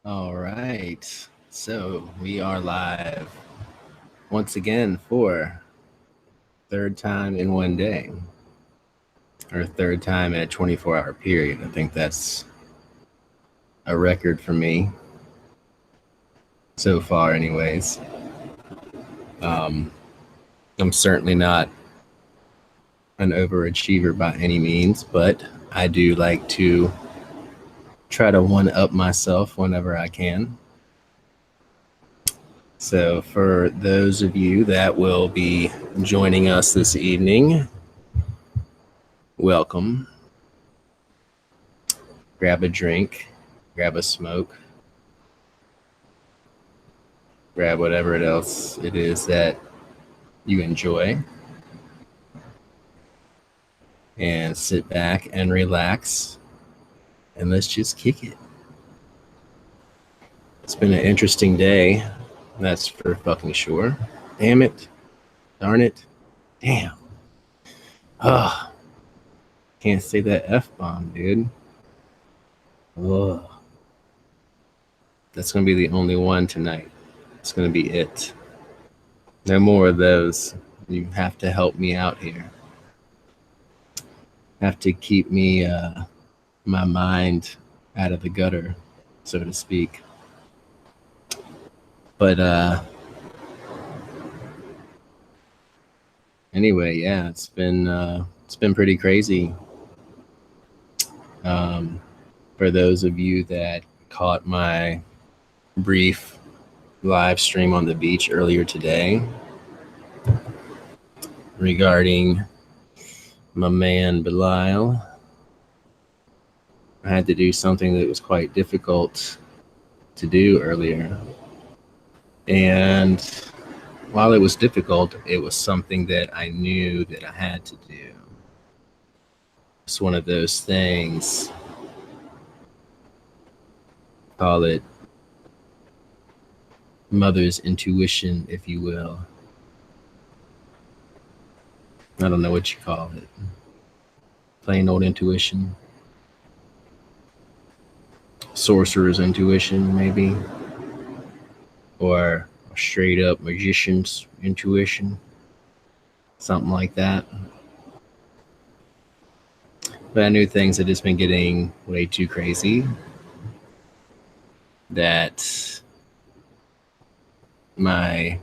All right. So we are live once again for third time in one day, or third time in a 24-hour period. I think that's a record for me so far, anyways. I'm certainly not an overachiever by any means, but I do like to try to one up myself whenever I can. So, for those of you that will be joining us this evening, welcome. Grab a drink, grab a smoke, grab whatever else it is that you enjoy, and sit back and relax, and let's just kick it. It's been an interesting day, that's for fucking sure. Damn it. Darn it. Damn. Ugh. Can't say that F-bomb, dude. Ugh. That's going to be the only one tonight. It's going to be it. No more of those. You have to help me out here. Have to keep me, my mind out of the gutter, so to speak. But anyway, yeah, it's been pretty crazy. For those of you that caught my brief live stream on the beach earlier today regarding my man Belial, I had to do something that was quite difficult to do earlier. And while it was difficult, it was something that I knew that I had to do. It's one of those things, call it mother's intuition, if you will. I don't know what you call it. Plain old intuition. Sorcerer's intuition, maybe. Or a straight up magician's intuition. Something like that. But I knew things had just been getting way too crazy. That my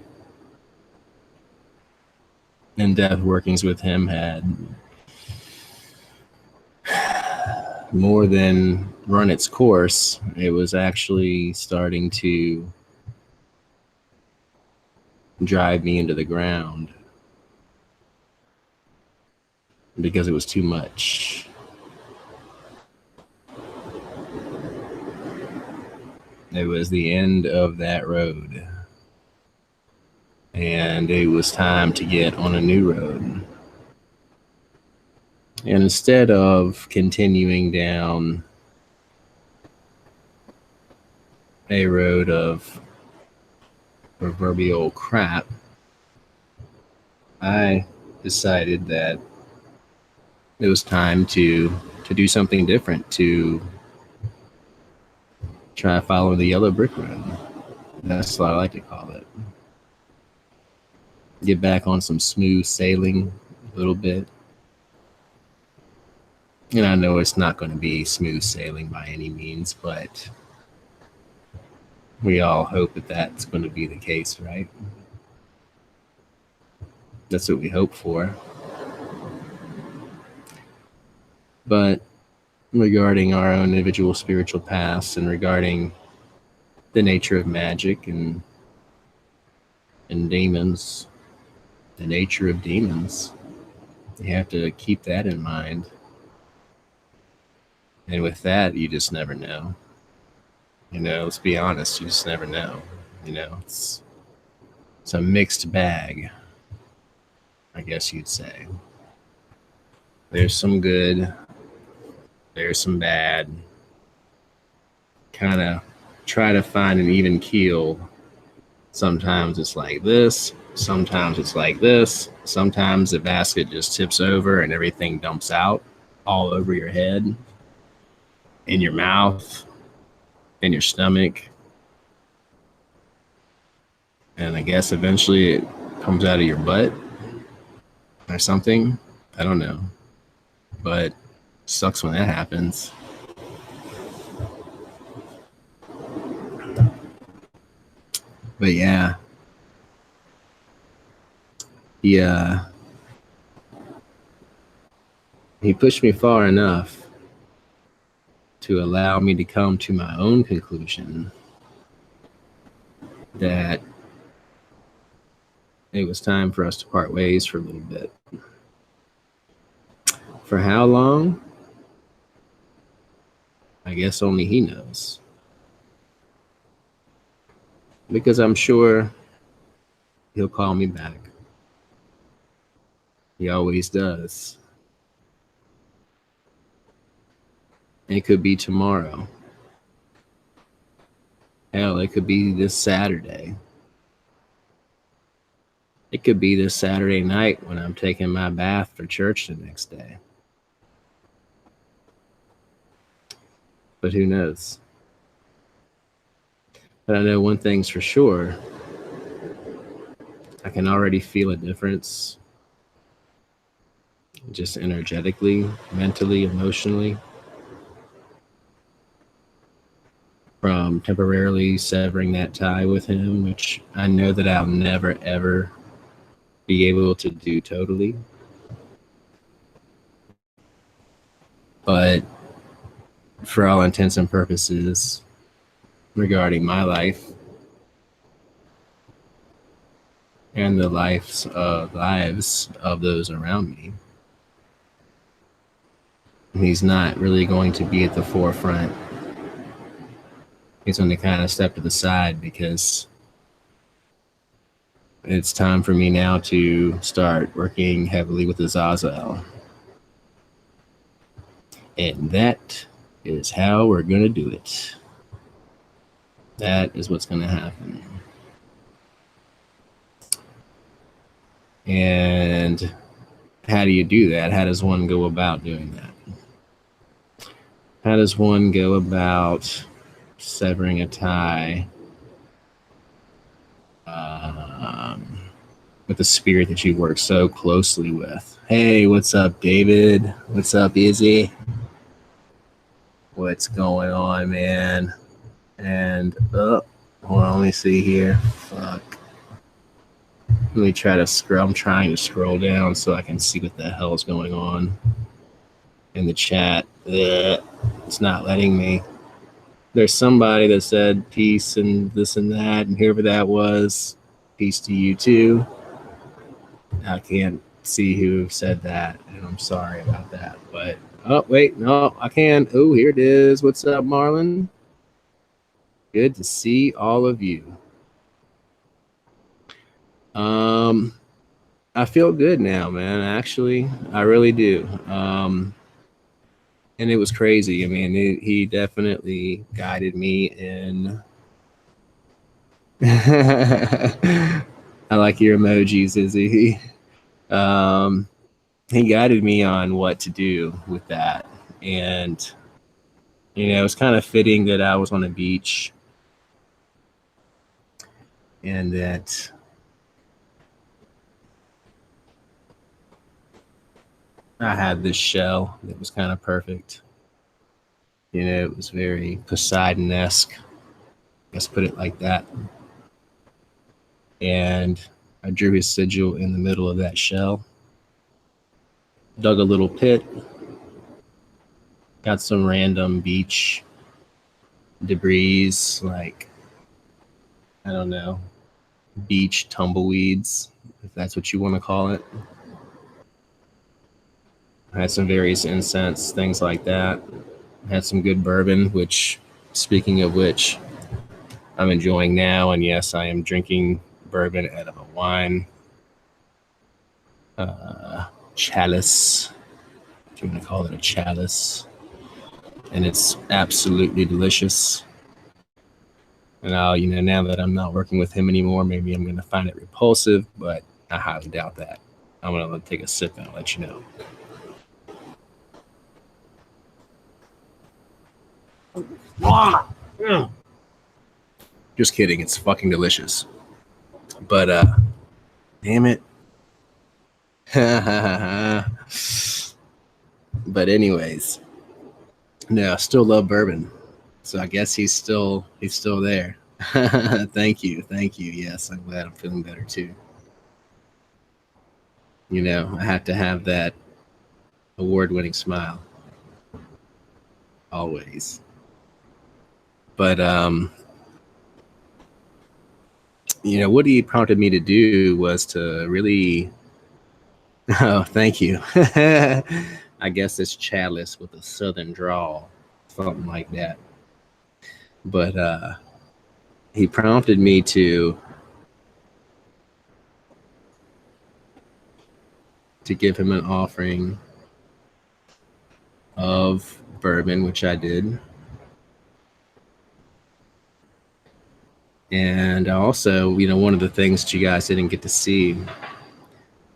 in-depth workings with him had more than run its course. It was actually starting to drive me into the ground because it was too much. It was the end of that road, and it was time to get on a new road. And instead of continuing down a road of proverbial crap, I decided that it was time to do something different, to try to follow the yellow brick road. That's what I like to call it. Get back on some smooth sailing a little bit. And I know it's not going to be smooth sailing by any means, but we all hope that that's going to be the case, right? That's what we hope for. But regarding our own individual spiritual paths and regarding the nature of magic and demons, the nature of demons, you have to keep that in mind. And with that, you just never know. Let's be honest, you just never know. It's a mixed bag, I guess you'd say. There's some good, there's some bad. Kind of try to find an even keel. Sometimes it's like this, sometimes it's like this, sometimes the basket just tips over and everything dumps out all over your head, in your mouth, in your stomach, And I guess eventually it comes out of your butt or something. I don't know. But sucks when that happens. But yeah. Yeah. He pushed me far enough to allow me to come to my own conclusion that it was time for us to part ways for a little bit. For how long? I guess only he knows. Because I'm sure he'll call me back. He always does. It could be tomorrow. Hell, it could be this Saturday. It could be this Saturday night when I'm taking my bath for church the next day. But who knows? But I know one thing's for sure. I can already feel a difference. Just energetically, mentally, emotionally. From temporarily severing that tie with him, which I know that I'll never, ever be able to do totally. But for all intents and purposes, regarding my life and the lives of those around me, he's not really going to be at the forefront. He's going to kind of step to the side because it's time for me now to start working heavily with Azazel. And that is how we're going to do it. That is what's going to happen. And how do you do that? How does one go about doing that? How does one go about severing a tie with the spirit that you work so closely with? Hey, what's up, David? What's up, Izzy? What's going on, man? And hold on, let me see here. Fuck. Let me try to scroll. I'm trying to scroll down so I can see what the hell is going on in the chat. It's not letting me. There's somebody that said peace and this and that, and whoever that was, peace to you too. I can't see who said that, and I'm sorry about that. But oh wait, no, I can. Oh, here it is. What's up, Marlon? Good to see all of you. I feel good now, man. Actually, I really do. And it was crazy. I mean, he definitely guided me in. I like your emojis, Izzy. He guided me on what to do with that. And, you know, it's kind of fitting that I was on a beach and that I had this shell that was kind of perfect. You know, it was very Poseidon-esque. Let's put it like that. And I drew his sigil in the middle of that shell. Dug a little pit. Got some random beach debris, like, I don't know, beach tumbleweeds, if that's what you want to call it. I had some various incense, things like that. I had some good bourbon, which, speaking of which, I'm enjoying now. And yes, I am drinking bourbon out of a wine chalice, if you want to call it a chalice. And it's absolutely delicious. And I'll, you know, now that I'm not working with him anymore, maybe I'm going to find it repulsive, but I highly doubt that. I'm going to take a sip and I'll let you know. Just kidding. It's fucking delicious. But damn it. But anyways, no, I still love bourbon. So I guess he's still there. Thank you. Yes, I'm glad I'm feeling better too. You know, I have to have that award-winning smile always. But you know, what he prompted me to do was to really oh, thank you. I guess it's Chalice with a southern drawl, something like that. But he prompted me to give him an offering of bourbon, which I did. And also, you know, one of the things that you guys didn't get to see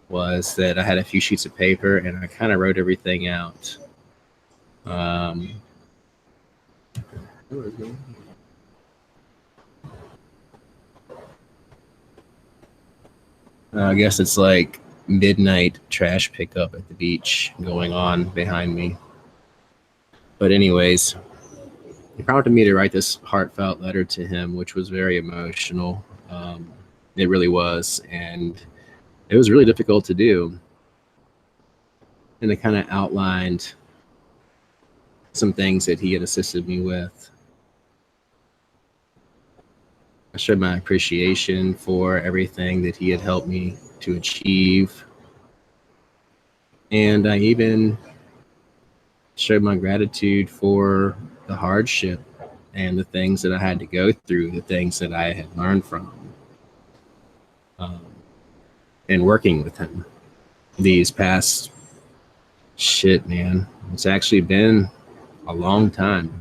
was that I had a few sheets of paper and I kind of wrote everything out. I guess it's like midnight trash pickup at the beach going on behind me. But anyways, he prompted me to write this heartfelt letter to him, which was very emotional. It really was. And it was really difficult to do. And it kind of outlined some things that he had assisted me with. I showed my appreciation for everything that he had helped me to achieve. And I even showed my gratitude for the hardship and the things that I had to go through, the things that I had learned from, and working with him these past shit, man. It's actually been a long time.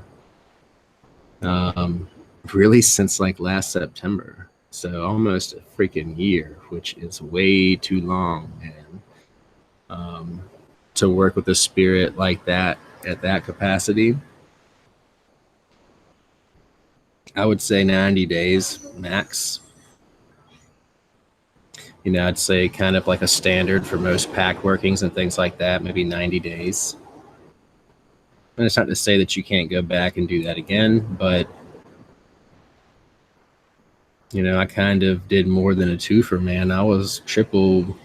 Really since like last September. So almost a freaking year, which is way too long, man. To work with a spirit like that at that capacity, I would say 90 days max. You know, I'd say kind of like a standard for most pack workings and things like that, maybe 90 days. And it's not to say that you can't go back and do that again, but you know, I kind of did more than a twofer, man. I was triple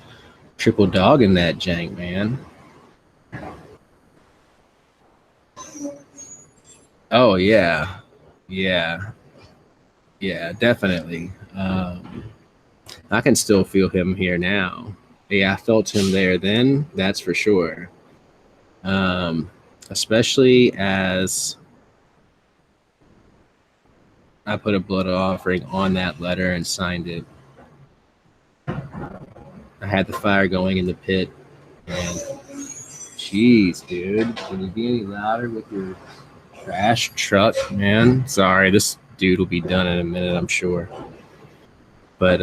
dogging that jank, man. Oh yeah, yeah, definitely. I can still feel him here now. Yeah, I felt him there then. That's for sure. Especially as I put a blood offering on that letter and signed it. I had the fire going in the pit, and jeez, dude, can you be any louder with your trash truck, man? Sorry, this dude will be done in a minute, I'm sure. But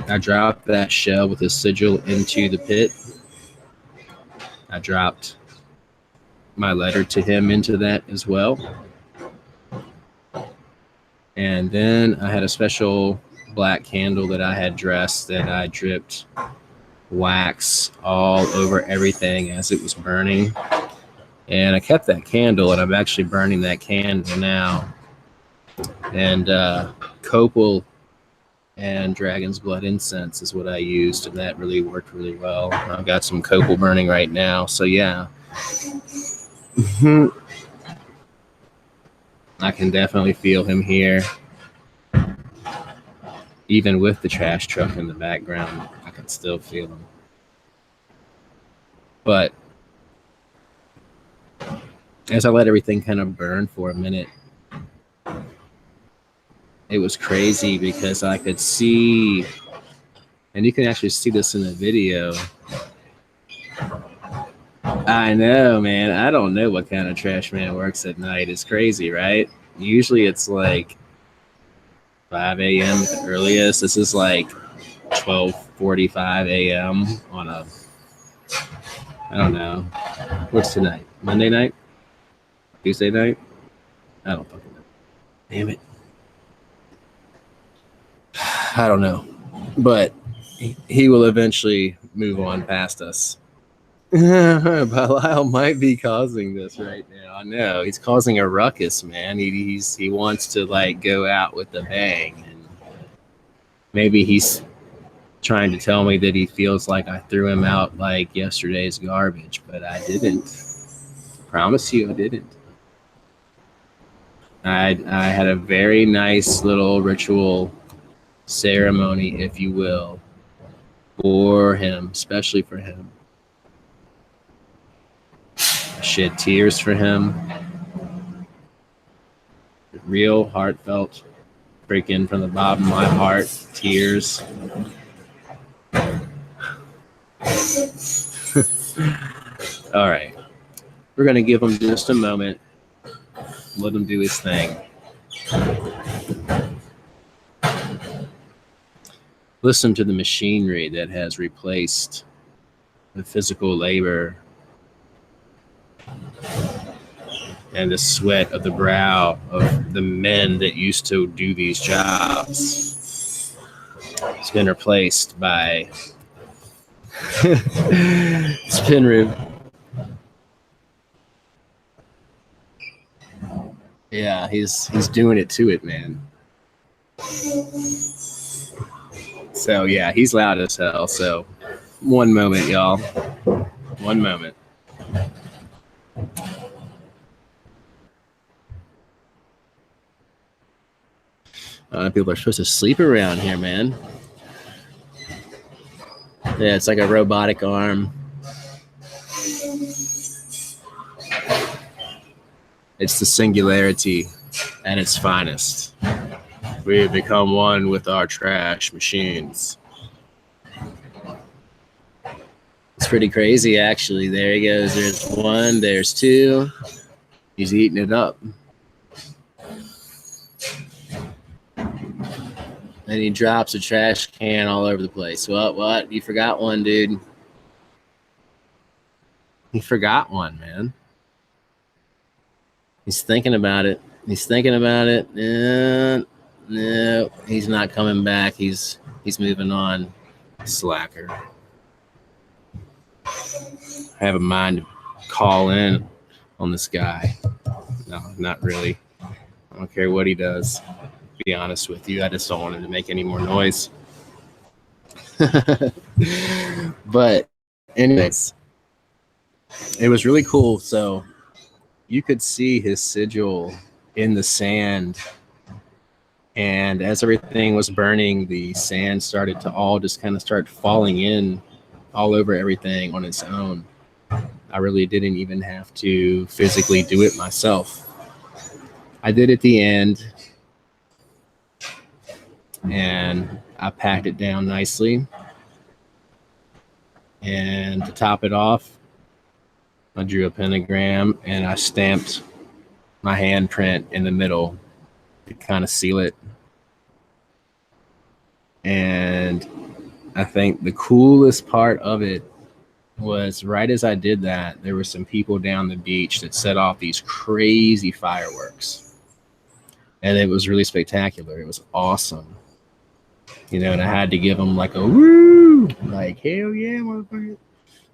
I dropped that shell with a sigil into the pit. I dropped my letter to him into that as well. And then I had a special black candle that I had dressed that I dripped wax all over everything as it was burning. And I kept that candle, and I'm actually burning that candle now. And copal and dragon's blood incense is what I used, and that really worked really well. I've got some copal burning right now, so yeah. I can definitely feel him here. Even with the trash truck in the background, I can still feel him. But as I let everything kind of burn for a minute, it was crazy because I could see, and you can actually see this in the video. I know, man. I don't know what kind of trash man works at night. It's crazy, right? Usually it's like 5 a.m. at the earliest. This is like 12:45 a.m. on a, I don't know. What's tonight? Monday night? Tuesday night? I don't fucking know. Damn it. I don't know, but he will eventually move on past us. Belial might be causing this right now. I know he's causing a ruckus, man. He wants to like go out with a bang, and maybe he's trying to tell me that he feels like I threw him out like yesterday's garbage, but I didn't. Promise you, I didn't. I had a very nice little ritual ceremony, if you will, for him, especially for him. I shed tears for him. Real, heartfelt, freaking from the bottom of my heart, tears. All right. We're going to give him just a moment. Let him do his thing. Listen to the machinery that has replaced the physical labor and the sweat of the brow of the men that used to do these jobs. It's been replaced by Yeah, he's doing it to it, man. So yeah, he's loud as hell. So one moment, y'all. One moment. People are supposed to sleep around here, man. Yeah, it's like a robotic arm. It's the singularity at its finest. We have become one with our trash machines. It's pretty crazy, actually. There he goes. There's one. There's two. He's eating it up. And he drops a trash can all over the place. What? You forgot one, dude. He forgot one, man. He's thinking about it. No, he's not coming back. He's moving on. Slacker. I have a mind to call in on this guy. No, not really. I don't care what he does. To be honest with you, I just don't want him to make any more noise. But anyways, it was really cool. So you could see his sigil in the sand, and as everything was burning, the sand started to all just kind of start falling in all over everything on its own. I really didn't even have to physically do it myself. I did at the end, and I packed it down nicely. And to top it off, I drew a pentagram and I stamped my handprint in the middle to kind of seal it. And I think the coolest part of it was right as I did that, there were some people down the beach that set off these crazy fireworks. And it was really spectacular. It was awesome. You know, and I had to give them like a woo, like, hell yeah, motherfucker.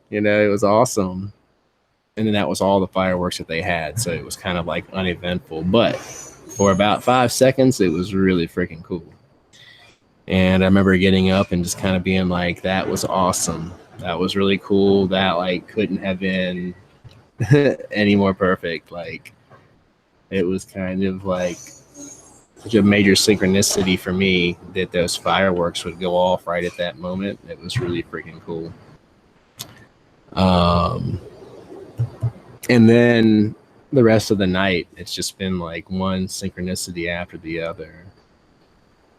You know, it was awesome. And then that was all the fireworks that they had. So it was kind of like uneventful. But for about 5 seconds, it was really freaking cool. And I remember getting up and just kind of being like, that was awesome. That was really cool. That like couldn't have been any more perfect. Like it was kind of like such a major synchronicity for me that those fireworks would go off right at that moment. It was really freaking cool. And then the rest of the night, it's just been like one synchronicity after the other,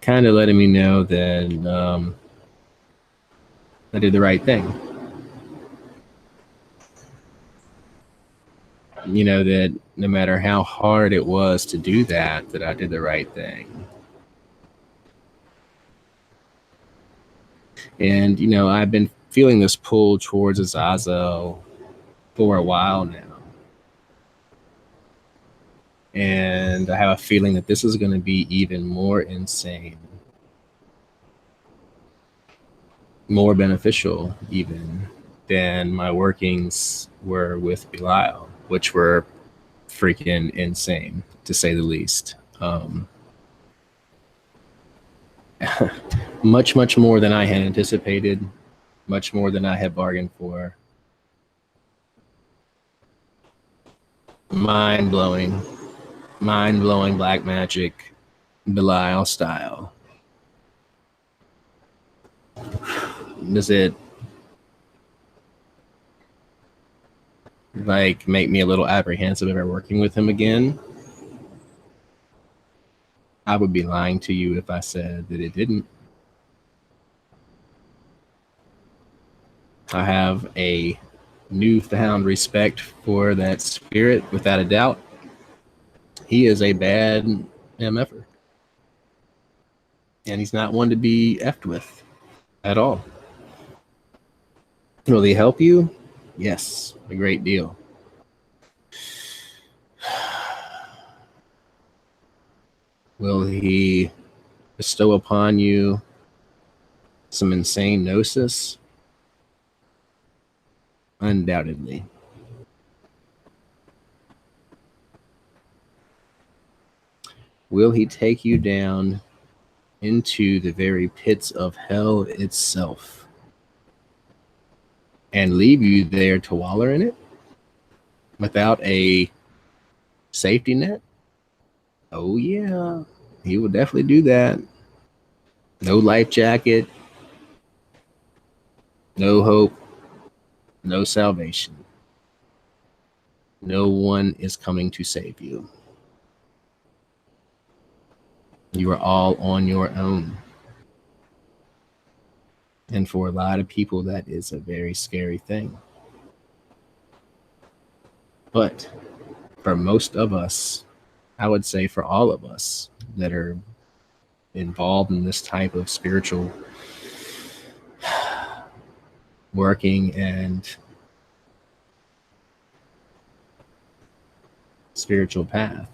kind of letting me know that I did the right thing. You know, that no matter how hard it was to do that, that I did the right thing. And, you know, I've been feeling this pull towards Azazel for a while now. And I have a feeling that this is going to be even more insane. more beneficial even than my workings were with Belial, which were freaking insane, to say the least. Much, much more than I had anticipated, much more than I had bargained for. Mind-blowing black magic, Belial style. Does it like make me a little apprehensive ever working with him again? I would be lying to you if I said that it didn't. I have a newfound respect for that spirit, without a doubt. He is a bad MFer. And he's not one to be effed with at all. Will he help you? Yes, a great deal. Will he bestow upon you some insane gnosis? Undoubtedly. Will he take you down into the very pits of hell itself and leave you there to wallow in it without a safety net? Oh yeah, he will definitely do that. No life jacket, no hope, no salvation. No one is coming to save you. You are all on your own. And for a lot of people, that is a very scary thing. But for most of us, I would say for all of us that are involved in this type of spiritual working and spiritual path,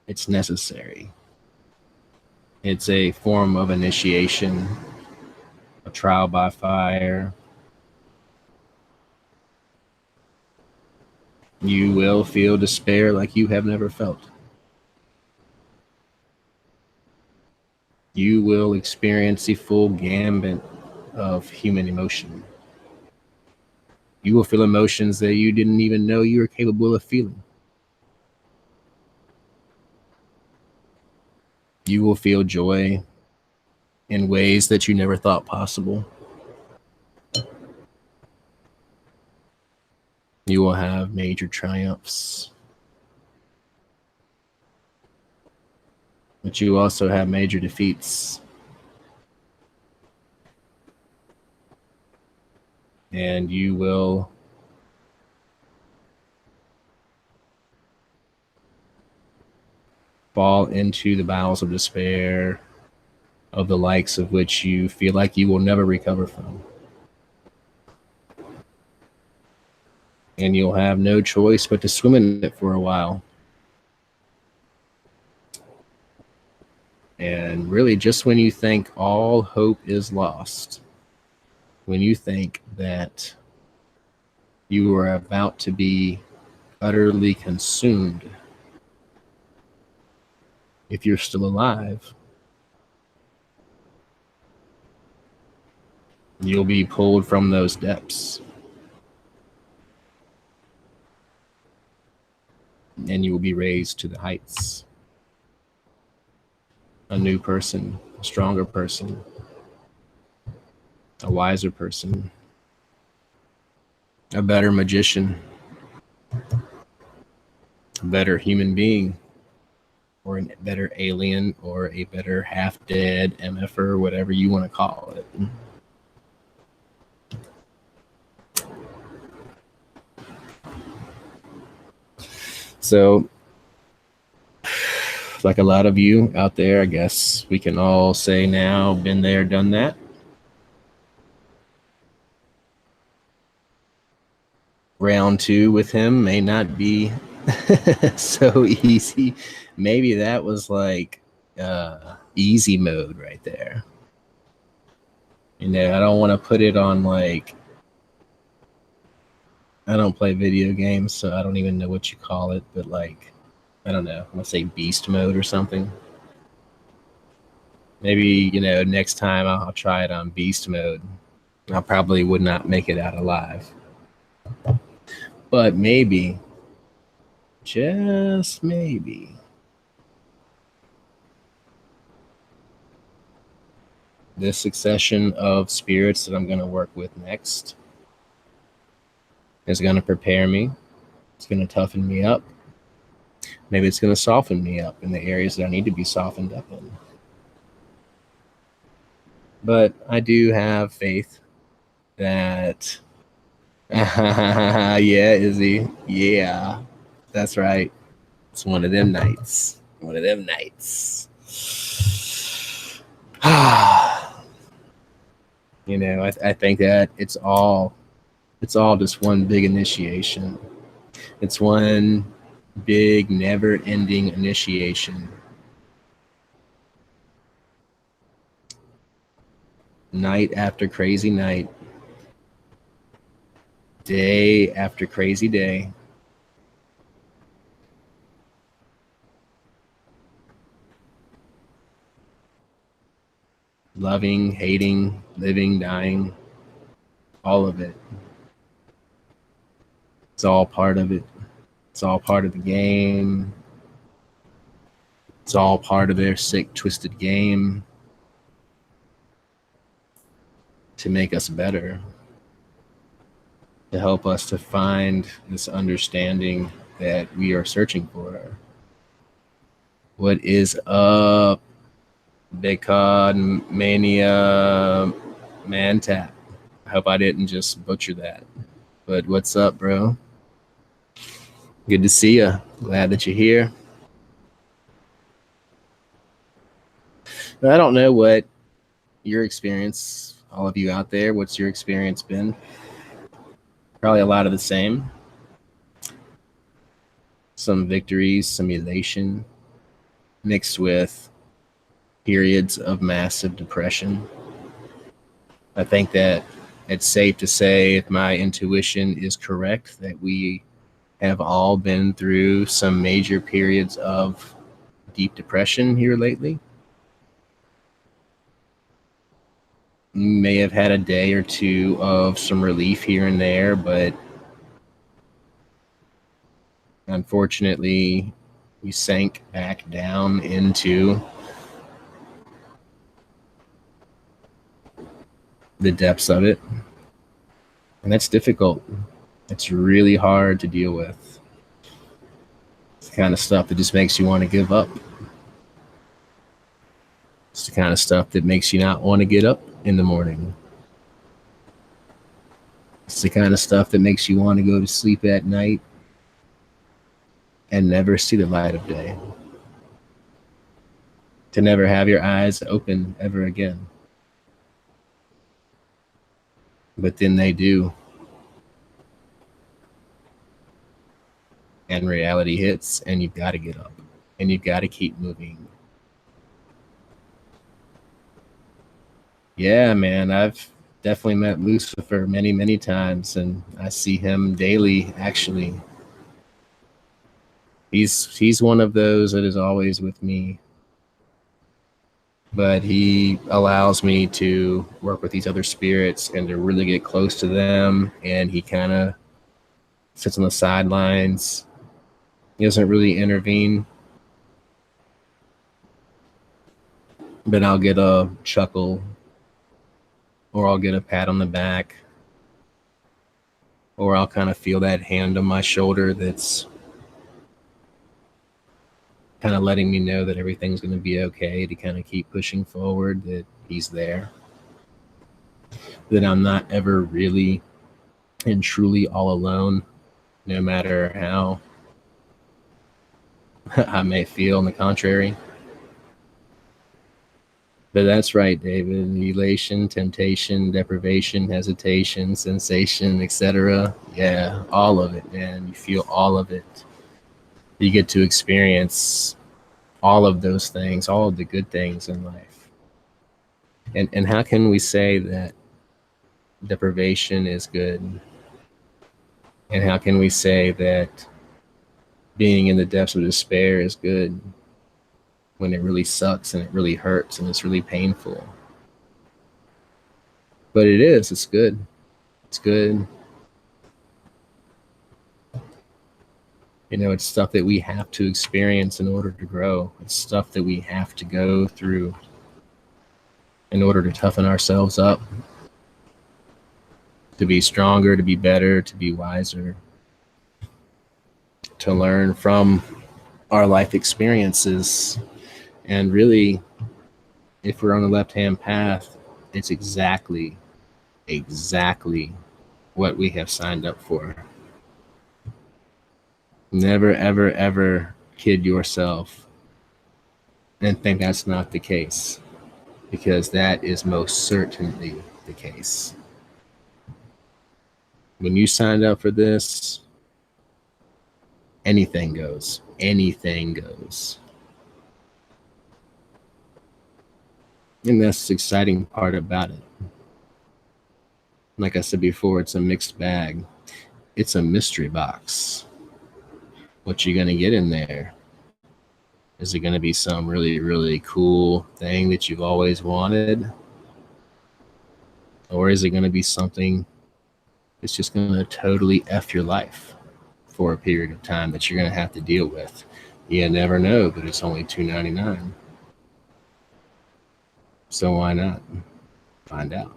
it's necessary. It's a form of initiation, a trial by fire. You will feel despair like you have never felt. You will experience the full gambit of human emotion. You will feel emotions that you didn't even know you were capable of feeling. You will feel joy in ways that you never thought possible. You will have major triumphs. But you also have major defeats. And you will fall into the bowels of despair, of the likes of which you feel like you will never recover from. And you'll have no choice but to swim in it for a while. And really, just when you think all hope is lost, when you think that you are about to be utterly consumed, if you're still alive, you'll be pulled from those depths. And you will be raised to the heights. A new person, a stronger person, a wiser person, a better magician, a better human being, or a better alien, or a better half-dead MFer, whatever you want to call it. So, like a lot of you out there, I guess we can all say now, been there, done that. Round 2 with him may not be so easy. Maybe that was like easy mode right there. You know, I don't want to put it on like, I don't play video games, so I don't even know what you call it, but like, I don't know, let's say beast mode or something. Maybe, you know, next time I'll try it on beast mode. I probably would not make it out alive. But maybe, just maybe, this succession of spirits that I'm going to work with next is going to prepare me. It's going to toughen me up. Maybe it's going to soften me up in the areas that I need to be softened up in. But I do have faith that, yeah, Izzy, yeah, that's right. It's one of them nights. One of them nights. You know, I think that it's all just one big initiation. It's one big, never-ending initiation. Night after crazy night, day after crazy day. Loving, hating, living, dying, all of it. It's all part of it. It's all part of the game. It's all part of their sick, twisted game to make us better, to help us to find this understanding that we are searching for. What is up, Bitcoin Mania Mantap? I hope I didn't just butcher that. But what's up, bro? Good to see you. Glad that you're here. I don't know what your experience, all of you out there, what's your experience been? Probably a lot of the same. Some victories, some elation, mixed with periods of massive depression. I think that it's safe to say, if my intuition is correct, that we have all been through some major periods of deep depression here lately. May have had a day or two of some relief here and there, but unfortunately, we sank back down into the depths of it. And that's difficult. It's really hard to deal with. It's the kind of stuff that just makes you want to give up. It's the kind of stuff that makes you not want to get up in the morning. It's the kind of stuff that makes you want to go to sleep at night and never see the light of day. To never have your eyes open ever again. But then they do. And reality hits, and you've got to get up. And you've got to keep moving. Yeah, man, I've definitely met Lucifer many, many times, and I see him daily, actually. He's one of those that is always with me. But he allows me to work with these other spirits and to really get close to them, and he kind of sits on the sidelines. He doesn't really intervene. But I'll get a chuckle, or I'll get a pat on the back, or I'll kind of feel that hand on my shoulder that's kind of letting me know that everything's going to be okay, to kind of keep pushing forward, that he's there, that I'm not ever really and truly all alone, no matter how I may feel on the contrary. But that's right, David. Elation, temptation, deprivation, hesitation, sensation, etc. Yeah, all of it, man. You feel all of it. You get to experience all of those things, all of the good things in life. And how can we say that deprivation is good? And how can we say that being in the depths of despair is good when it really sucks and it really hurts and it's really painful? But it is, it's good. It's good. You know, it's stuff that we have to experience in order to grow. It's stuff that we have to go through in order to toughen ourselves up, to be stronger, to be better, to be wiser, to learn from our life experiences. And really, if we're on the left-hand path, it's exactly what we have signed up for. Never, ever, ever kid yourself and think that's not the case, because that is most certainly the case. When you signed up for this, anything goes. Anything goes. And that's the exciting part about it. Like I said before, it's a mixed bag. It's a mystery box. What you gonna get in there? Is it gonna be some really, really cool thing that you've always wanted? Or is it gonna be something that's just gonna totally F your life for a period of time that you're gonna have to deal with? You never know, but it's only $2.99. So why not find out?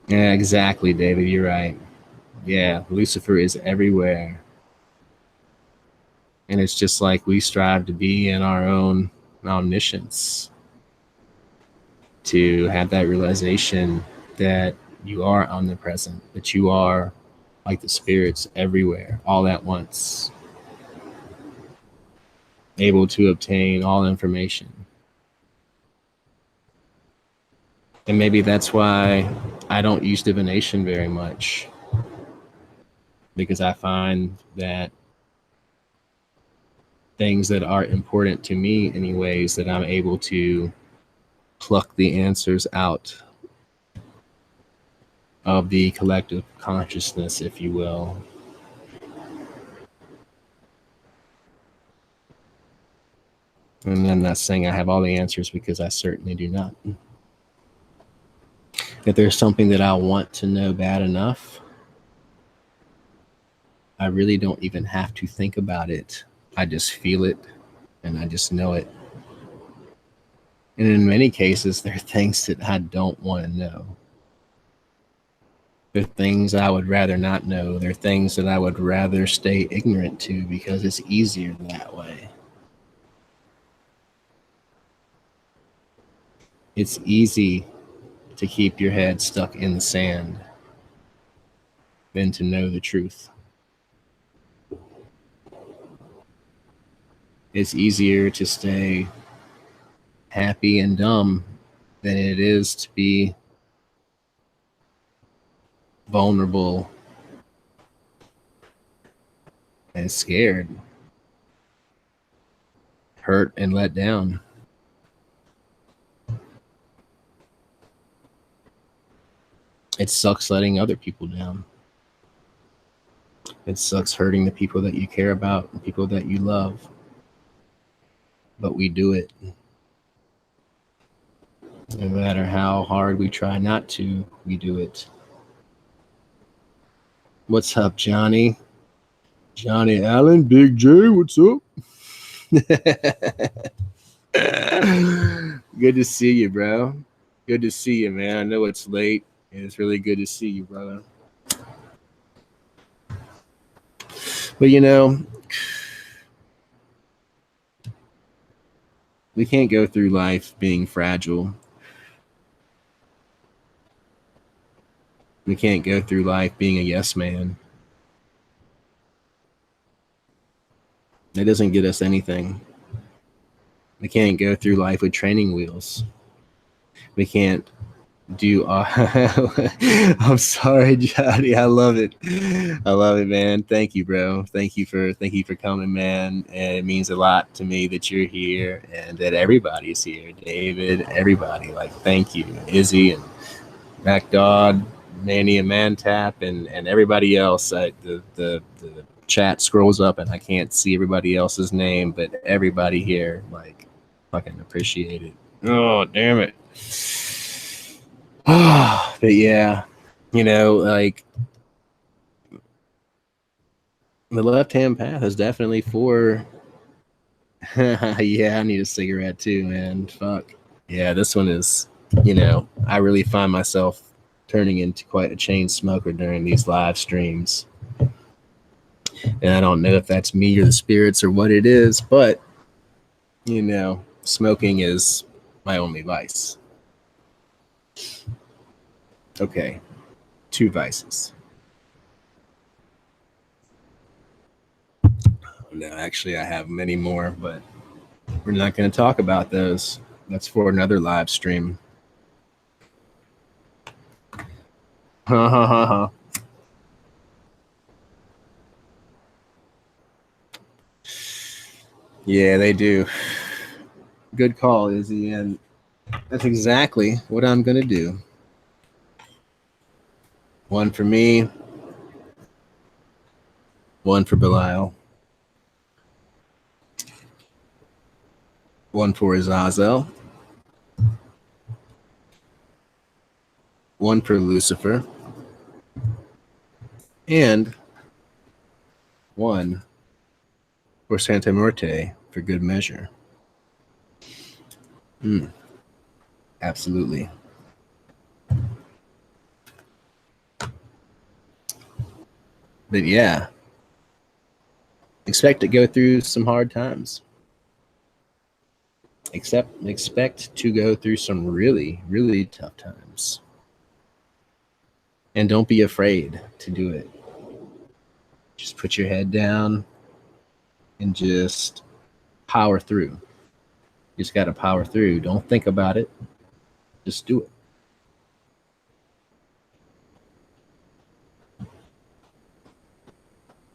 Yeah, exactly, David. You're right. Yeah, Lucifer is everywhere. And it's just like we strive to be in our own omniscience, to have that realization that you are omnipresent, that you are like the spirits everywhere, all at once, able to obtain all information. And maybe that's why I don't use divination very much, because I find that things that are important to me, anyways, that I'm able to pluck the answers out of the collective consciousness, if you will. And I'm not saying I have all the answers, because I certainly do not. If there's something that I want to know bad enough, I really don't even have to think about it. I just feel it and I just know it. And in many cases, there are things that I don't want to know. There are things I would rather not know. There are things that I would rather stay ignorant to, because it's easier that way. It's easy to keep your head stuck in the sand than to know the truth. It's easier to stay happy and dumb than it is to be vulnerable and scared, hurt and let down. It sucks letting other people down. It sucks hurting the people that you care about, the people that you love. But we do it. No matter how hard we try not to, we do it. What's up, Johnny? Johnny Allen, Big J, what's up? Good to see you, bro. Good to see you, man. I know it's late, and it's really good to see you, brother. But you know, we can't go through life being fragile. We can't go through life being a yes man. That doesn't get us anything. We can't go through life with training wheels. We can't Do I'm sorry, Johnny. I love it. I love it, man. Thank you, bro. Thank you for coming, man. And it means a lot to me that you're here and that everybody's here. David, everybody. Like, thank you, Izzy and Mac Dodd, Manny and Mantap, and everybody else. The chat scrolls up and I can't see everybody else's name, but everybody here, like, fucking appreciate it. Oh, damn it. But yeah, like the left-hand path is definitely for. Yeah, I need a cigarette too, man. Fuck. Yeah, this one is. I really find myself turning into quite a chain smoker during these live streams, and I don't know if that's me or the spirits or what it is, but smoking is my only vice. Okay, 2 vices. No, actually, I have many more, but we're not going to talk about those. That's for another live stream. Ha ha ha ha. Yeah, they do. Good call, Izzy, and that's exactly what I'm going to do. 1 for me, 1 for Belial, 1 for Azazel, 1 for Lucifer, and 1 for Santa Muerte for good measure. Absolutely. But yeah, expect to go through some hard times. Expect to go through some really, really tough times. And don't be afraid to do it. Just put your head down and just power through. You just got to power through. Don't think about it. Just do it.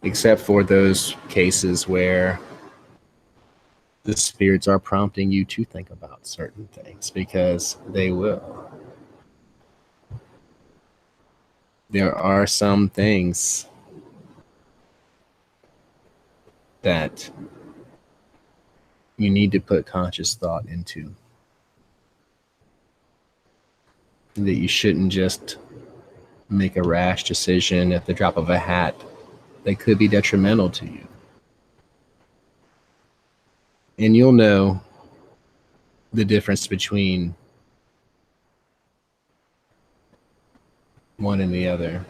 Except for those cases where the spirits are prompting you to think about certain things, because they will. There are some things that you need to put conscious thought into, that you shouldn't just make a rash decision at the drop of a hat that could be detrimental to you. And you'll know the difference between one and the other.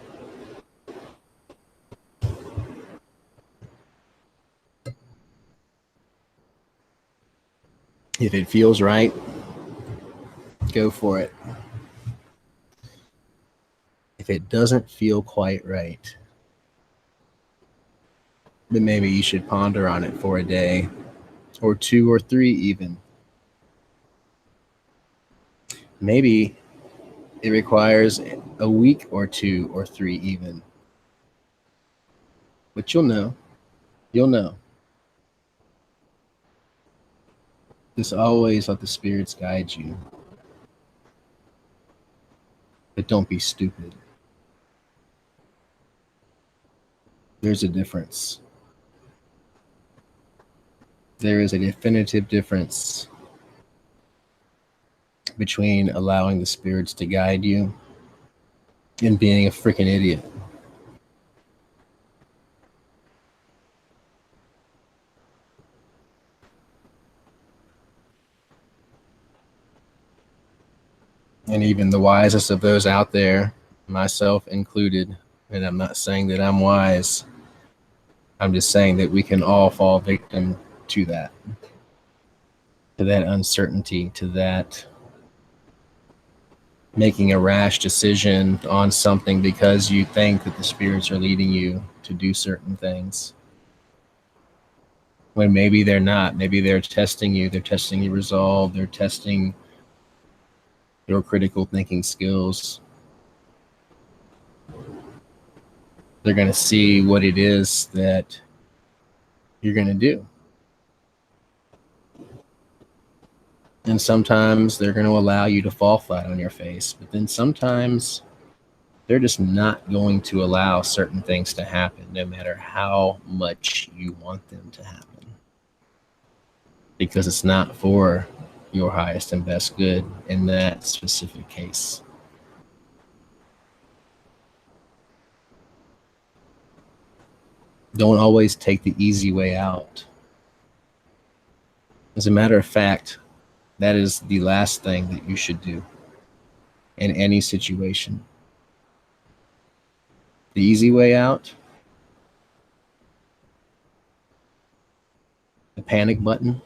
If it feels right, go for it. If it doesn't feel quite right, then maybe you should ponder on it for a day or 2 or 3 even. Maybe it requires a week or 2 or 3 even. But you'll know. You'll know. Just always let the spirits guide you. But don't be stupid. There's a difference. There is a definitive difference between allowing the spirits to guide you and being a freaking idiot. And even the wisest of those out there, myself included, and I'm not saying that I'm wise, I'm just saying that we can all fall victim to that uncertainty, to that making a rash decision on something because you think that the spirits are leading you to do certain things, when maybe they're not. Maybe they're testing you. They're testing your resolve. They're testing your critical thinking skills. They're going to see what it is that you're going to do. And sometimes they're going to allow you to fall flat on your face, but then sometimes they're just not going to allow certain things to happen, no matter how much you want them to happen, because it's not for your highest and best good in that specific case. Don't always take the easy way out. As a matter of fact, that is the last thing that you should do in any situation. The easy way out, the panic button,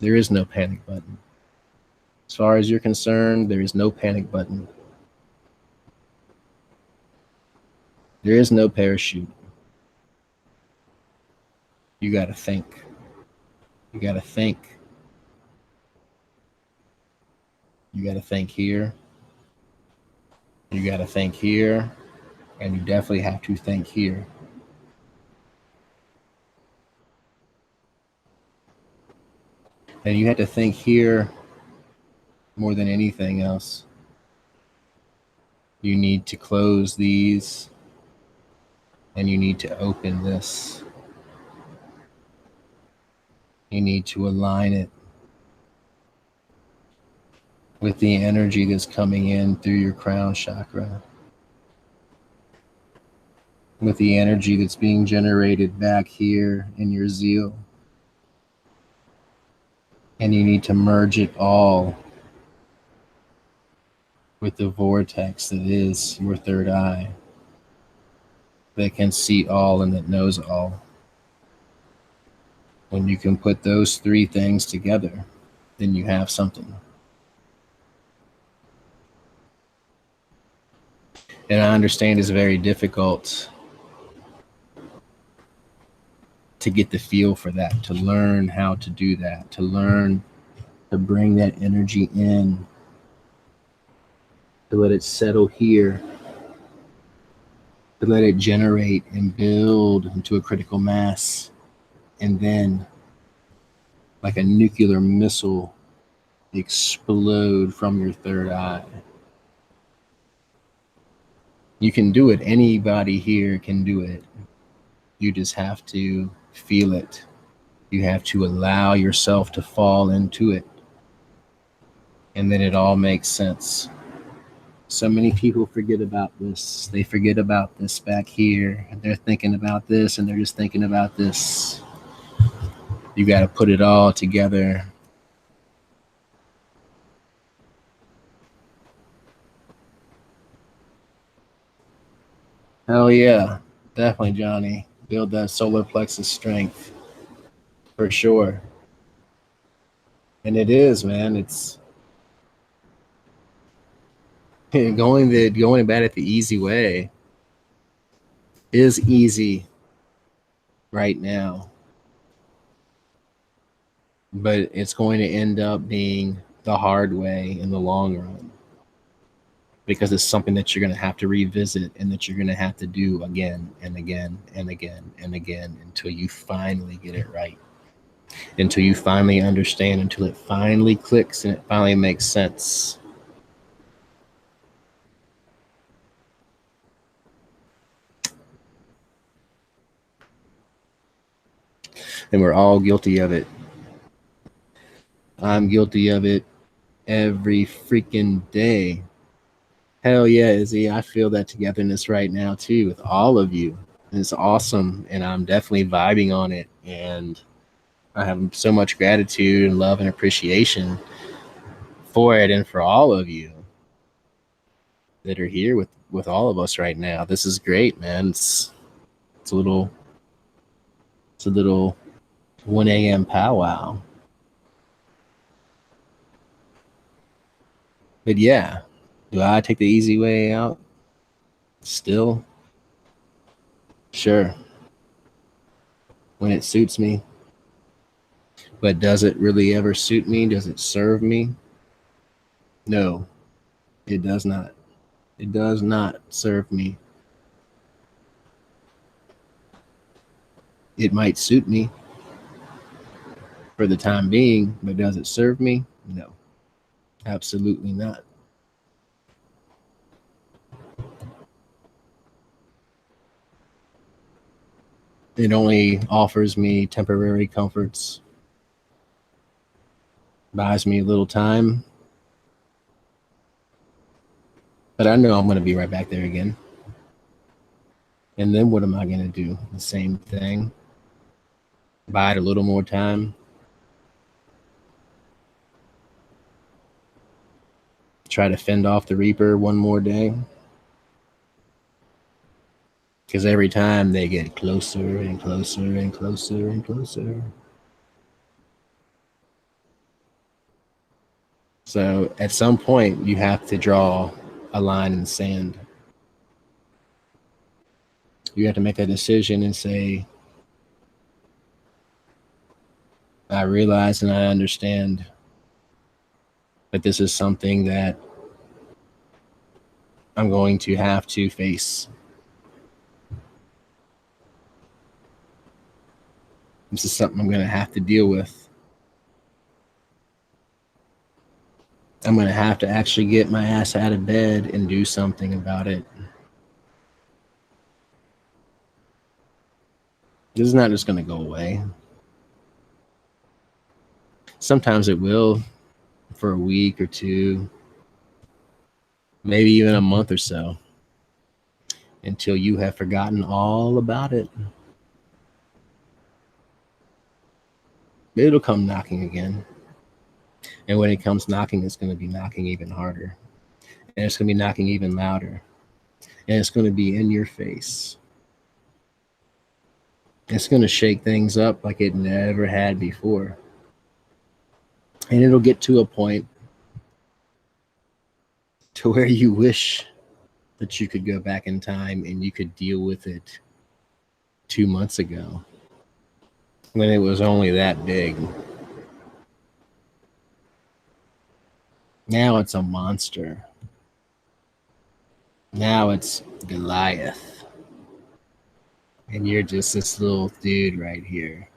there is no panic button. As far as you're concerned, there is no panic button. There is no parachute. You got to think. You got to think. You got to think here. You got to think here. And you definitely have to think here. And you have to think here more than anything else. You need to close these and you need to open this. You need to align it with the energy that's coming in through your crown chakra, with the energy that's being generated back here in your zeal. And you need to merge it all with the vortex that is your third eye, that can see all and that knows all. When you can put those three things together, then you have something. And I understand it's very difficult to get the feel for that, to learn how to do that, to learn to bring that energy in, to let it settle here, to let it generate and build into a critical mass, and then, like a nuclear missile, explode from your third eye. You can do it. Anybody here can do it. You just have to feel it. You have to allow yourself to fall into it. And then it all makes sense. So many people forget about this. They forget about this back here. And they're thinking about this and they're just thinking about this. You got to put it all together. Hell yeah. Definitely, Johnny. Build that solar plexus strength. For sure. And it is, man. It's going about it the easy way is easy right now. But it's going to end up being the hard way in the long run, because it's something that you're going to have to revisit and that you're going to have to do again and again and again and again until you finally get it right, until you finally understand, until it finally clicks and it finally makes sense. And we're all guilty of it. I'm guilty of it every freaking day. Hell yeah, Izzy. I feel that togetherness right now too with all of you. It's awesome. And I'm definitely vibing on it. And I have so much gratitude and love and appreciation for it and for all of you that are here with all of us right now. This is great, man. It's a little 1 a.m. powwow. But yeah, do I take the easy way out? Still? Sure. When it suits me. But does it really ever suit me? Does it serve me? No, it does not. It does not serve me. It might suit me for the time being, but does it serve me? No, absolutely not. It only offers me temporary comforts, buys me a little time, but I know I'm going to be right back there again. And then what am I going to do? The same thing. Buy it a little more time. Try to fend off the Reaper one more day. Because every time they get closer and closer and closer and closer. So at some point, you have to draw a line in the sand. You have to make a decision and say, I realize and I understand that this is something that I'm going to have to face. This is something I'm going to have to deal with. I'm going to have to actually get my ass out of bed and do something about it. This is not just going to go away. Sometimes it will for a week or two, maybe even a month or so, until you have forgotten all about it. It'll come knocking again. And when it comes knocking, it's going to be knocking even harder. And it's going to be knocking even louder. And it's going to be in your face. It's going to shake things up like it never had before. And it'll get to a point to where you wish that you could go back in time and you could deal with it 2 months ago when it was only that big. Now it's a monster. Now it's Goliath. And you're just this little dude right here.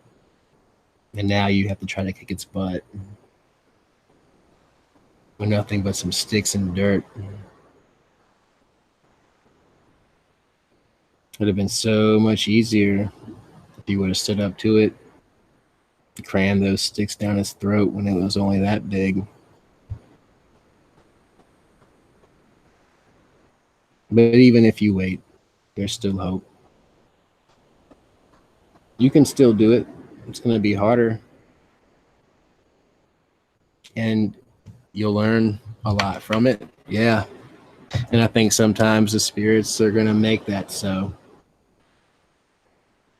And now you have to try to kick its butt with nothing but some sticks and dirt. It would have been so much easier if you would have stood up to it, crammed those sticks down his throat when it was only that big. But even if you wait, there's still hope. You can still do it. It's going to be harder. And you'll learn a lot from it. Yeah. And I think sometimes the spirits are going to make that so.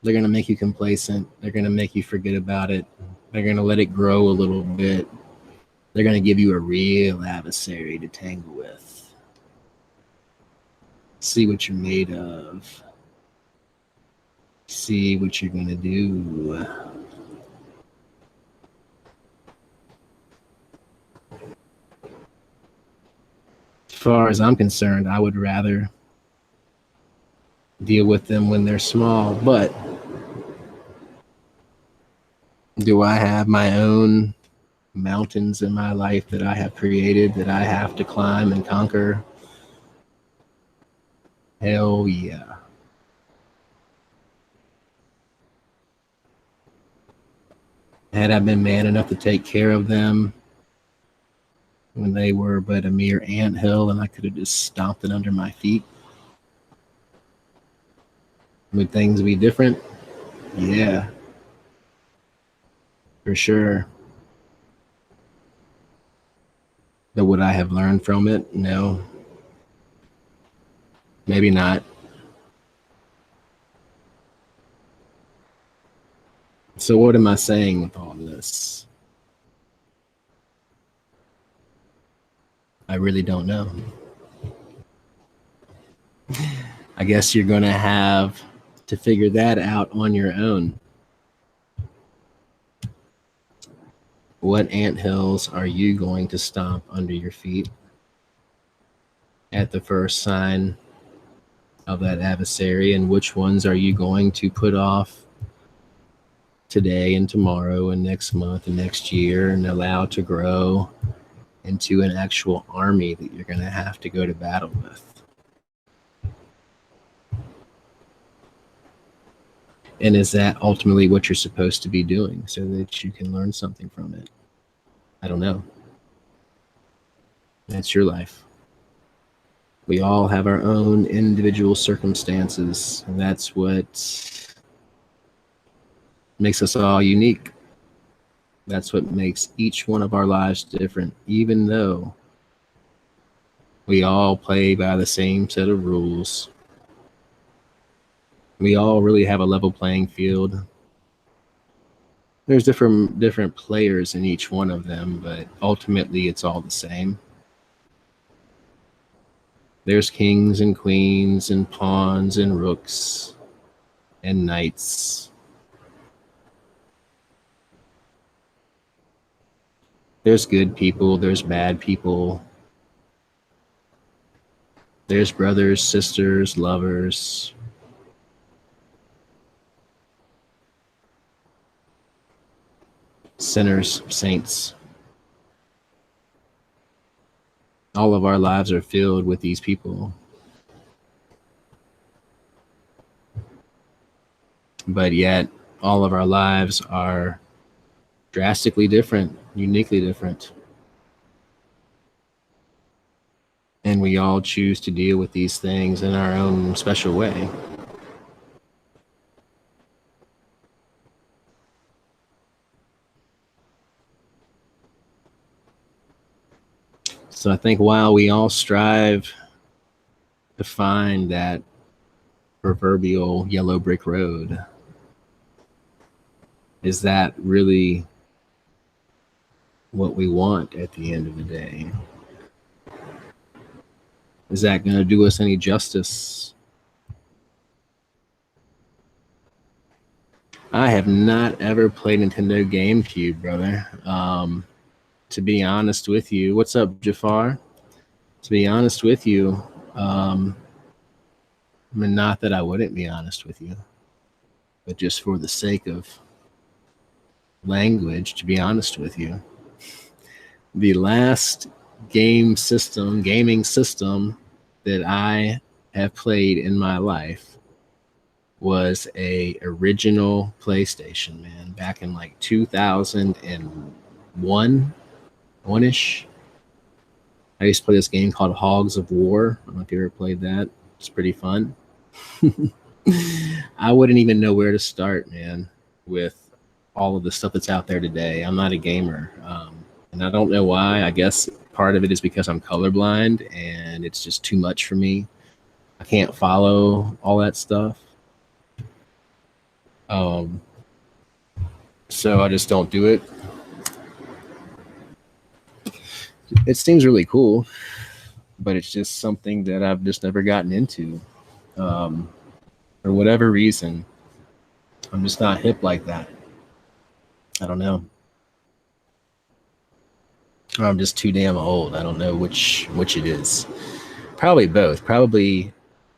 They're going to make you complacent. They're going to make you forget about it. They're going to let it grow a little bit. They're going to give you a real adversary to tangle with. See what you're made of. See what you're going to do. As far as I'm concerned, I would rather deal with them when they're small, but do I have my own mountains in my life that I have created that I have to climb and conquer? Hell yeah. Had I been man enough to take care of them when they were but a mere anthill and I could have just stomped it under my feet, would things be different? Yeah, for sure. But would I have learned from it? No. Maybe not. So what am I saying with all this? I really don't know. I guess you're going to have to figure that out on your own. What anthills are you going to stomp under your feet at the first sign of that adversary, and which ones are you going to put off today and tomorrow and next month and next year and allow to grow into an actual army that you're going to have to go to battle with? And is that ultimately what you're supposed to be doing so that you can learn something from it? I don't know. That's your life. We all have our own individual circumstances, and that's what makes us all unique. That's what makes each one of our lives different, even though we all play by the same set of rules. We all really have a level playing field. There's different players in each one of them, but ultimately it's all the same. There's kings and queens and pawns and rooks and knights. There's good people, there's bad people. There's brothers, sisters, lovers. Sinners, saints. All of our lives are filled with these people. But yet, all of our lives are drastically different, uniquely different. And we all choose to deal with these things in our own special way. So I think while we all strive to find that proverbial yellow brick road, is that really what we want at the end of the day? Is that going to do us any justice? I have not ever played Nintendo GameCube, brother. To be honest with you, what's up, Jafar? To be honest with you, I mean, not that I wouldn't be honest with you, but just for the sake of language, to be honest with you, the last gaming system that I have played in my life was a original PlayStation, man, back in like 2001, one-ish. I used to play this game called Hogs of War. I don't know if you ever played that. It's pretty fun. I wouldn't even know where to start, man, with all of the stuff that's out there today. I'm not a gamer, and I don't know why. I guess part of it is because I'm colorblind, and it's just too much for me. I can't follow all that stuff. So I just don't do it. It seems really cool, but it's just something that I've just never gotten into. For whatever reason, I'm just not hip like that. I don't know. Or I'm just too damn old. I don't know which it is. Probably both. Probably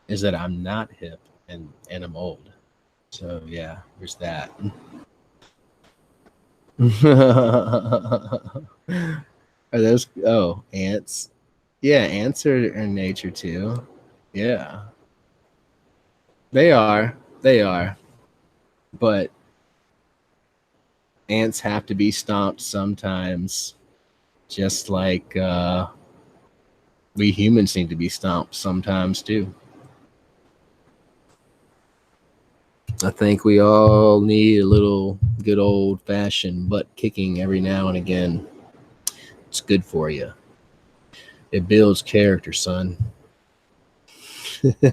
is that I'm not hip and I'm old. So yeah, there's that. Are those ants? Yeah, ants are in nature too. Yeah. They are. They are. But ants have to be stomped sometimes, just like we humans need to be stomped sometimes too. I think we all need a little good old fashioned butt kicking every now and again. It's good for you. It builds character, son. If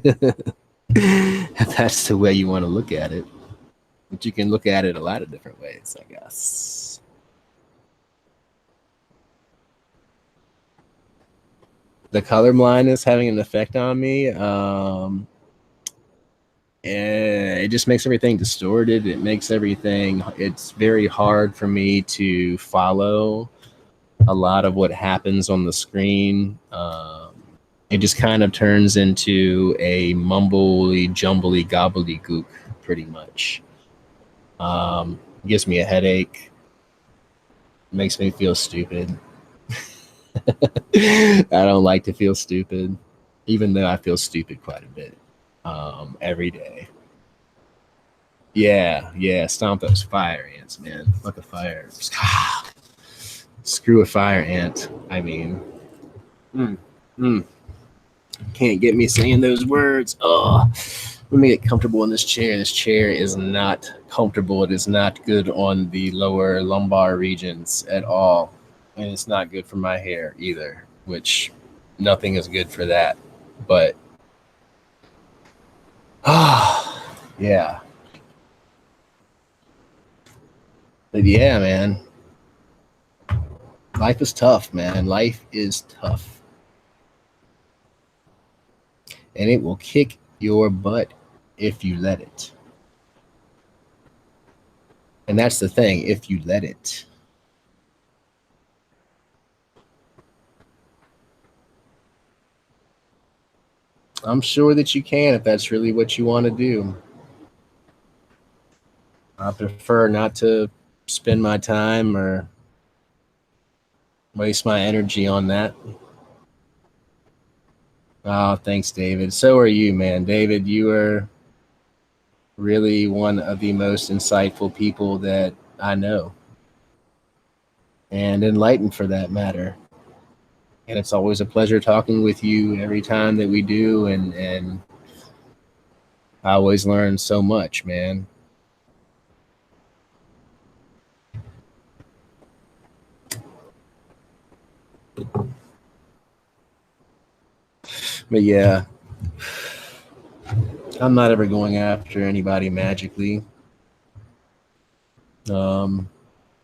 that's the way you want to look at it. But you can look at it a lot of different ways, I guess. The color blindness having an effect on me. it just makes everything distorted. It makes everything, it's very hard for me to follow a lot of what happens on the screen. It just kind of turns into a mumbly, jumbly, gobbledygook, pretty much. Gives me a headache, makes me feel stupid. I don't like to feel stupid, even though I feel stupid quite a bit every day. Yeah, stomp those fire ants, man. Fuck a fire. Screw a fire ant. I mean, mm, mm. Can't get me saying those words. Oh, let me get comfortable in this chair. This chair is not comfortable. It is not good on the lower lumbar regions at all. And it's not good for my hair either, which nothing is good for that. But, yeah. But yeah, man. Life is tough, man. Life is tough. And it will kick your butt if you let it. And that's the thing, if you let it. I'm sure that you can if that's really what you want to do. I prefer not to spend my time or waste my energy on that. Oh, thanks, David. So are you, man. David, you are really one of the most insightful people that I know, and enlightened for that matter. And it's always a pleasure talking with you every time that we do, and I always learn so much, man. But yeah, I'm not ever going after anybody magically. Have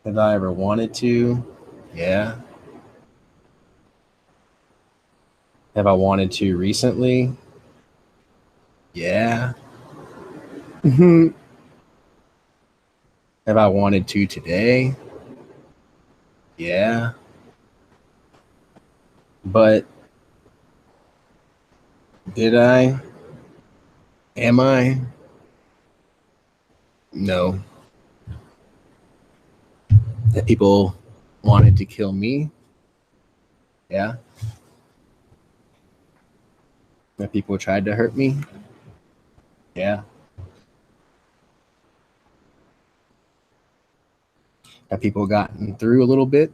I ever wanted to? Yeah. Have I wanted to recently? Yeah. Have I wanted to today? Yeah. But did I? Am I? No. That people wanted to kill me? Yeah. That people tried to hurt me? Yeah. Have people gotten through a little bit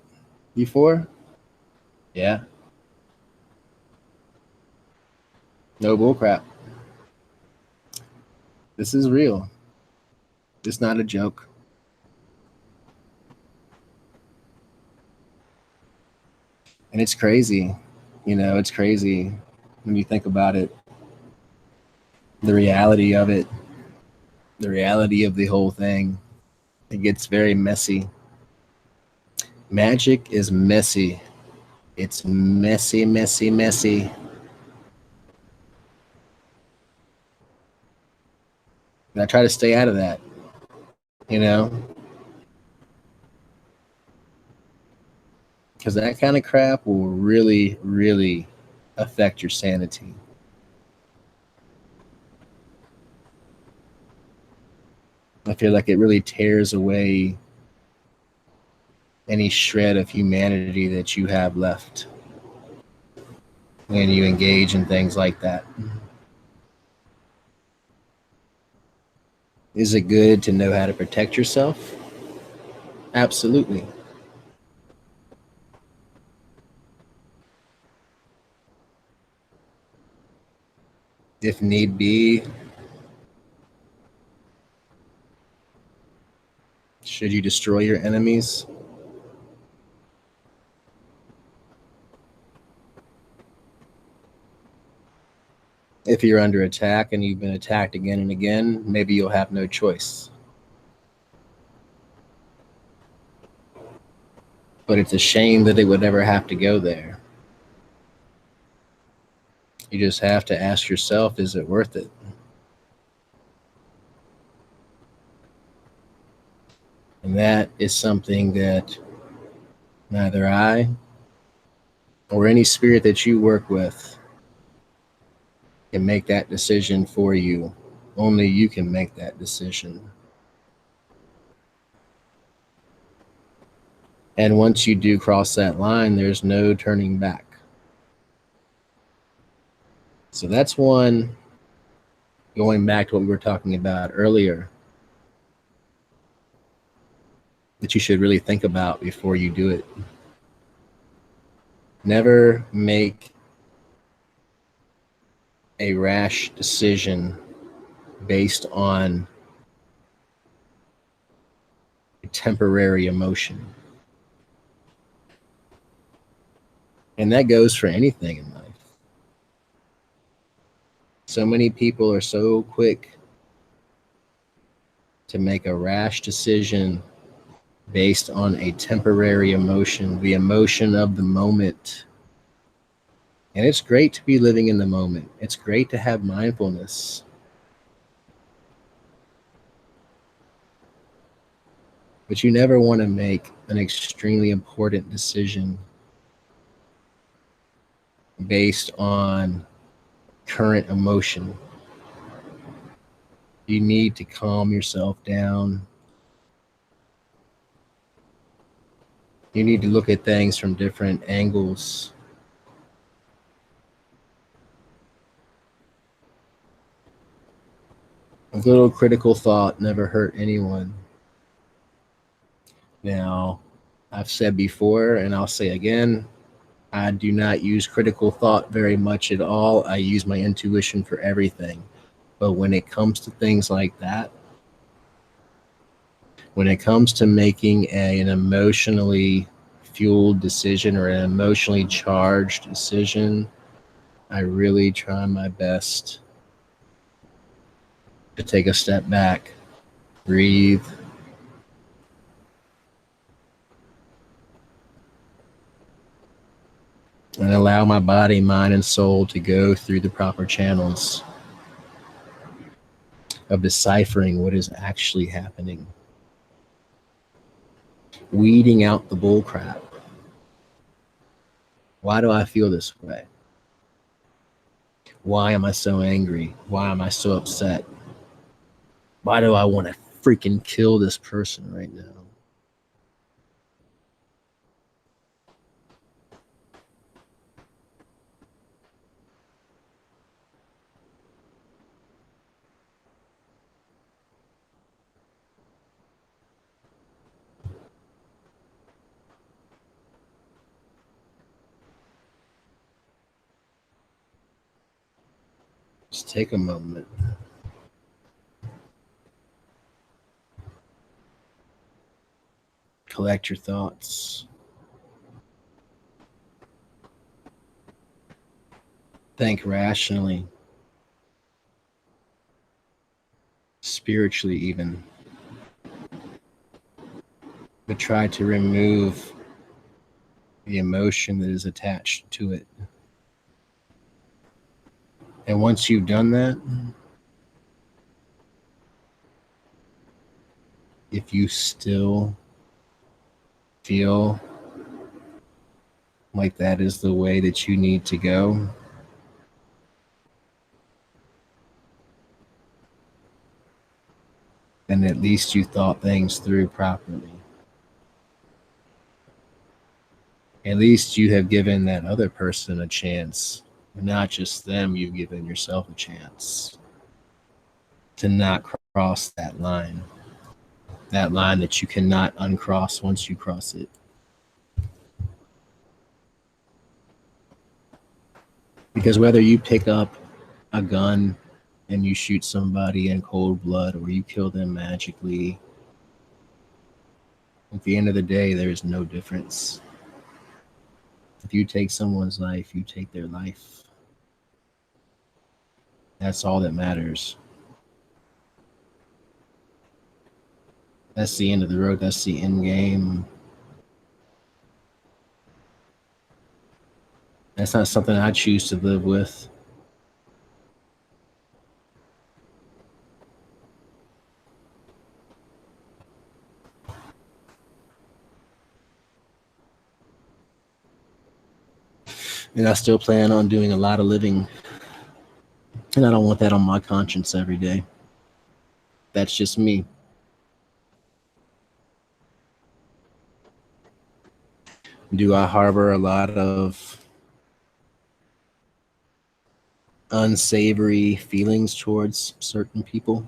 before? Yeah. No bullcrap. This is real. It's not a joke. And it's crazy. It's crazy when you think about it. The reality of it, the reality of the whole thing. It gets very messy. Magic is messy. It's messy, messy, messy. And I try to stay out of that, you know, because that kind of crap will really, really affect your sanity. I feel like it really tears away any shred of humanity that you have left when you engage in things like that. Is it good to know how to protect yourself? Absolutely. If need be, should you destroy your enemies? If you're under attack and you've been attacked again and again, maybe you'll have no choice. But it's a shame that it would ever have to go there. You just have to ask yourself, is it worth it? And that is something that neither I or any spirit that you work with can make that decision for you. Only you can make that decision. And once you do cross that line, there's no turning back. So that's one, going back to what we were talking about earlier, that you should really think about before you do it. Never make a rash decision based on a temporary emotion. And that goes for anything in life. So many people are so quick to make a rash decision based on a temporary emotion, the emotion of the moment. And it's great to be living in the moment. It's great to have mindfulness. But you never want to make an extremely important decision based on current emotion. You need to calm yourself down. You need to look at things from different angles. A little critical thought never hurt anyone. Now, I've said before, and I'll say again, I do not use critical thought very much at all. I use my intuition for everything. But when it comes to things like that, when it comes to making an emotionally fueled decision or an emotionally charged decision, I really try my best to take a step back, breathe, and allow my body, mind, and soul to go through the proper channels of deciphering what is actually happening, weeding out the bullcrap. Why do I feel this way? Why am I so angry? Why am I so upset? Why do I want to freaking kill this person right now? Just take a moment. Collect your thoughts. Think rationally, spiritually, even. But try to remove the emotion that is attached to it. And once you've done that, if you still feel like that is the way that you need to go, then at least you thought things through properly. At least you have given that other person a chance, not just them, you've given yourself a chance to not cross that line that you cannot uncross once you cross it. Because whether you pick up a gun and you shoot somebody in cold blood or you kill them magically, at the end of the day, there is no difference. If you take someone's life, you take their life. That's all that matters. That's the end of the road. That's the end game. That's not something I choose to live with. And I still plan on doing a lot of living. And I don't want that on my conscience every day. That's just me. Do I harbor a lot of unsavory feelings towards certain people?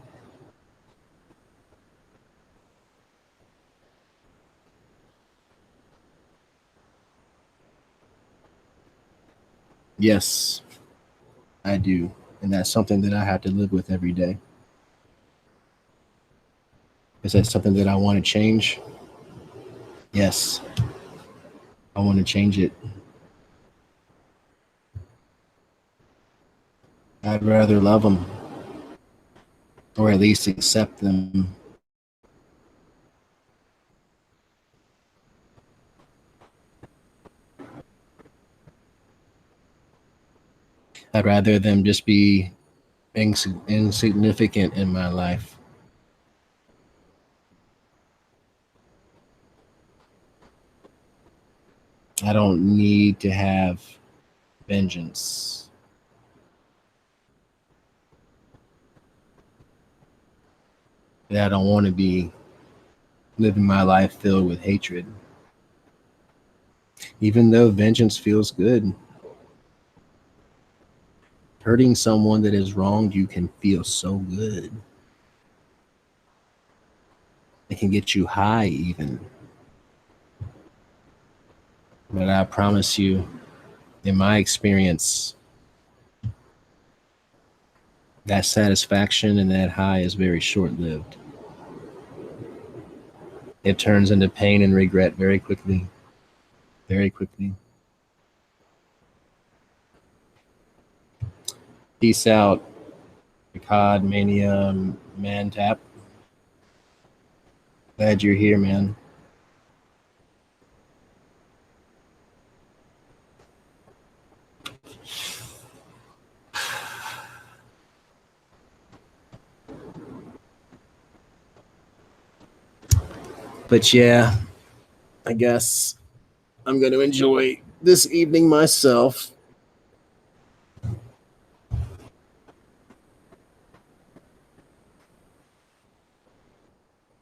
Yes, I do. And that's something that I have to live with every day. Is that something that I want to change? Yes, I want to change it. I'd rather love them, or at least accept them. I'd rather them just be insignificant in my life. I don't need to have vengeance. I don't want to be living my life filled with hatred. Even though vengeance feels good, hurting someone that has wronged you can feel so good. It can get you high, even. But I promise you, in my experience, that satisfaction and that high is very short lived. It turns into pain and regret very quickly. Very quickly. Peace out, Cod Mania Man Tap. Glad you're here, man. But yeah, I guess I'm going to enjoy this evening myself.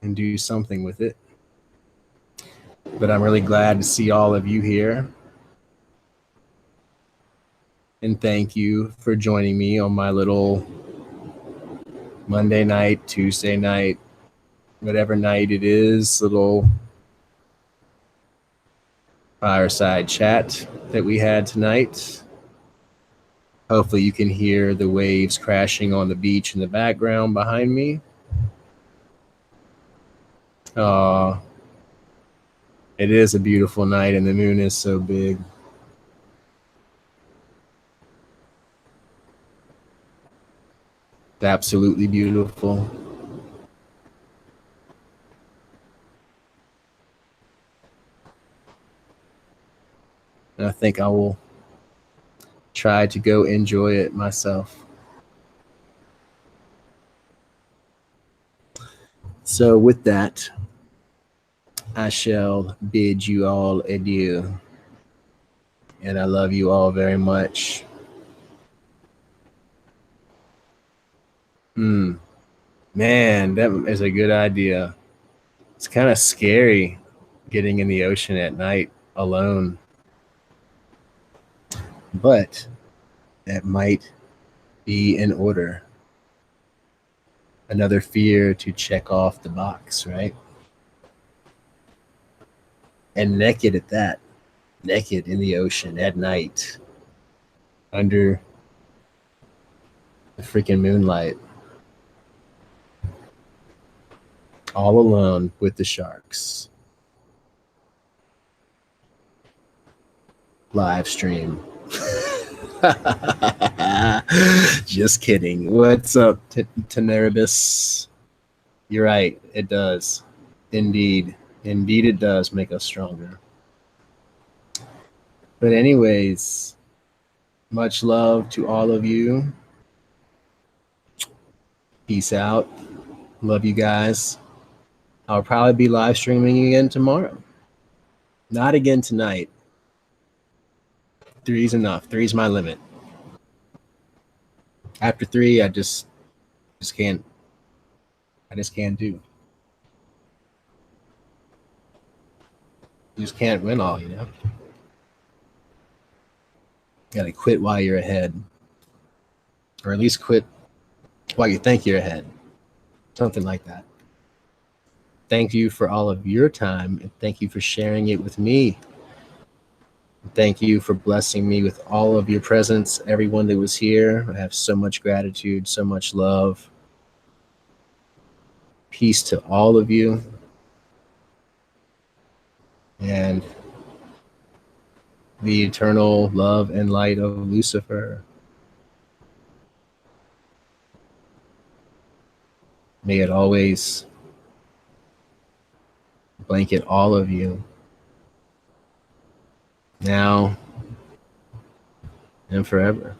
And do something with it. But I'm really glad to see all of you here. And thank you for joining me on my little Monday night, Tuesday night, whatever night it is, little fireside chat that we had tonight. Hopefully you can hear the waves crashing on the beach in the background behind me. It is a beautiful night and the moon is so big. It's absolutely beautiful. And I think I will try to go enjoy it myself. So with that, I shall bid you all adieu. And I love you all very much. Man, that is a good idea. It's kind of scary getting in the ocean at night alone. But that might be in order. Another fear to check off the box, right? And naked at that. Naked in the ocean at night. Under the freaking moonlight. All alone with the sharks. Live stream. Just kidding. What's up, Teneribus? You're right. It does. Indeed. Indeed, it does make us stronger. But anyways, much love to all of you. Peace out. Love you guys. I'll probably be live streaming again tomorrow. Not again tonight. Three's enough. Three's my limit. After three, I just can't. I just can't do. You just can't win all, you know. You gotta quit while you're ahead, or at least quit while you think you're ahead. Something like that. Thank you for all of your time, and thank you for sharing it with me. Thank you for blessing me with all of your presence, everyone that was here. I have so much gratitude, so much love. Peace to all of you. And the eternal love and light of Lucifer, may it always blanket all of you, now and forever.